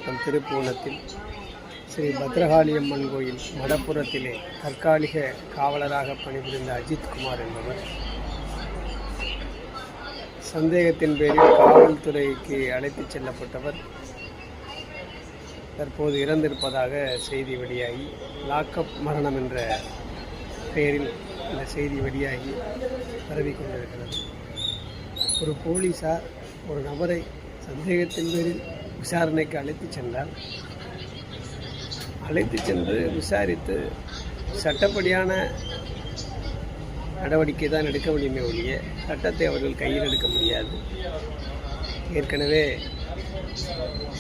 மாவட்டம் திருப்புவனத்தில் ஸ்ரீ பத்ரகாளியம்மன் கோயில் மடப்புறத்திலே தற்காலிக காவலராக பணிபுரிந்த அஜித் குமார் என்பவர் சந்தேகத்தின் பேரில் காவல்துறைக்கு அழைத்துச் செல்லப்பட்டவர் தற்போது இறந்திருப்பதாக செய்தி வெளியாகி லாக்அப் மரணம் என்ற பெயரில் இந்த செய்தி வெளியாகி பரவிக்கொண்டிருக்கிறது. ஒரு போலீசார் ஒரு நபரை சந்தேகத்தின் பேரில் விசாரணைக்கு அழைத்துச் சென்று விசாரித்து சட்டப்படியான நடவடிக்கை தான் எடுக்க முடியுமே ஒழிய சட்டத்தை அவர்கள் கையில் எடுக்க முடியாது. ஏற்கனவே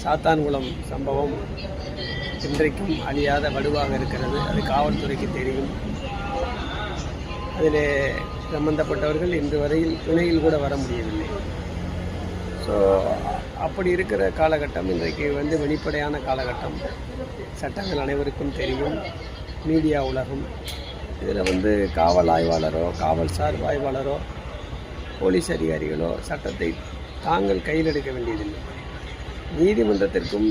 சாத்தான்குளம் சம்பவம் இன்றைக்கும் அழியாத வடுவாக இருக்கிறது. அது காவல்துறைக்கு தெரியும். அதில் சம்பந்தப்பட்டவர்கள் இன்று வரையில் துணையில் கூட வர முடியவில்லை. ஸோ அப்படி இருக்கிற காலகட்டம் இன்றைக்கு வெளிப்படையான காலகட்டம். சட்டங்கள் அனைவருக்கும் தெரியும். மீடியா உலகம் இதில் காவல் ஆய்வாளரோ காவல் சார்பு ஆய்வாளரோ போலீஸ் அதிகாரிகளோ சட்டத்தை தாங்கள் கையில் எடுக்க வேண்டியதில்லை. நீதிமன்றத்திற்கும்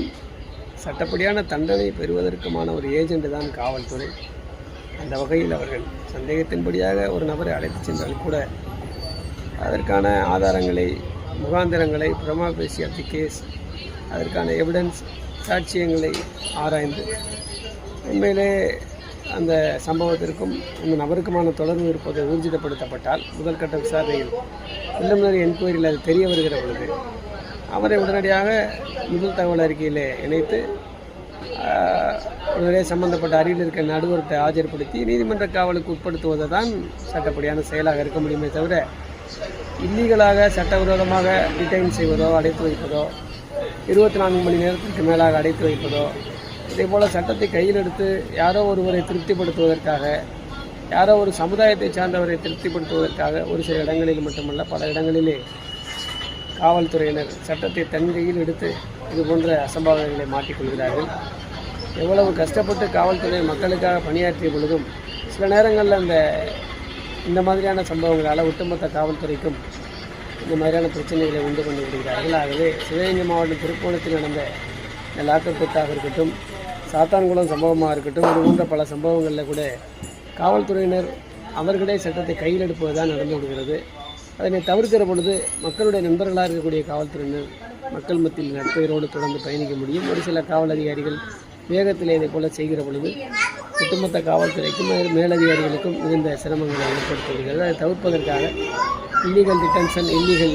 சட்டப்படியான தண்டனை பெறுவதற்குமான ஒரு ஏஜெண்ட் தான் காவல்துறை. அந்த வகையில் அவர்கள் சந்தேகத்தின்படியாக ஒரு நபரை அழைத்து சென்றால் கூட அதற்கான ஆதாரங்களை முகாந்திரங்களை பிரமா பேசி ஆஃப் தி கேஸ் அதற்கான எவிடன்ஸ் சாட்சியங்களை ஆராய்ந்து உண்மையிலே அந்த சம்பவத்திற்கும் அந்த நபருக்குமான தொடர்பு இருப்பதை ஊர்ஜிதப்படுத்தப்பட்டால் முதல்கட்ட விசாரணையில் பிலிமினரி என்கொயரியில் அது தெரிய வருகிற பொழுது அவரை உடனடியாக முதல் தகவல் அறிக்கையில் இணைத்து உடனே சம்பந்தப்பட்ட அருகில் இருக்க நடுவர்கிட்ட ஆஜர்படுத்தி நீதிமன்ற காவலுக்கு உட்படுத்துவதை தான் சட்டப்படியான செயலாக இருக்க முடியுமே தவிர இல்லீகலாக சட்டவிரோதமாக டிடைன் செய்வதோ அடைத்து வைப்பதோ 24 மணி நேரத்திற்கு மேலாக அடைத்து வைப்பதோ இதேபோல் சட்டத்தை கையில் எடுத்து யாரோ ஒருவரை திருப்திப்படுத்துவதற்காக யாரோ ஒரு சமுதாயத்தை சார்ந்தவரை திருப்திப்படுத்துவதற்காக ஒரு சில இடங்களில் மட்டுமல்ல பல இடங்களிலே காவல்துறையினர் சட்டத்தை தன் கையில் எடுத்து இது போன்ற அசம்பாவிதங்களை மாட்டிக்கொள்கிறார்கள். எவ்வளவு கஷ்டப்பட்டு காவல்துறை மக்களுக்காக பணியாற்றிய பொழுதும் சில நேரங்களில் இந்த மாதிரியான சம்பவங்களால் ஒட்டுமொத்த காவல்துறைக்கும் இந்த மாதிரியான பிரச்சனைகளை உண்டு பண்ணி விடுகிறார்கள். ஆகவே சிவகங்கை மாவட்டம் திருப்புவனத்தில் நடந்த இந்த லாக்அப் டெத்தாக இருக்கட்டும், சாத்தான்குளம் சம்பவமாக இருக்கட்டும், இது போன்ற பல சம்பவங்களில் கூட காவல்துறையினர் அவர்களே சட்டத்தை கையில் எடுப்பது தான் நடந்து விடுகிறது. அதனை தவிர்க்கிற பொழுது மக்களுடைய நண்பர்களாக இருக்கக்கூடிய காவல்துறையினர் மக்கள் மத்தியில் நட்பெயரோடு தொடர்ந்து பயணிக்க முடியும். ஒரு சில காவல் அதிகாரிகள் வேகத்தில் இதை போல செய்கிற பொழுது ஒட்டுமொத்த காவல்துறைக்கும் மேலதிகாரிகளுக்கும் மிகுந்த சிரமங்களை ஏற்படுத்தி வருகிறது. அதை தவிர்ப்பதற்காக இல்லீகல் டிடென்ஷன், இல்லீகல்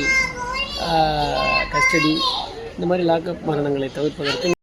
கஸ்டடி, இந்த மாதிரி லாக்அப் மரணங்களை தவிர்ப்பதற்கு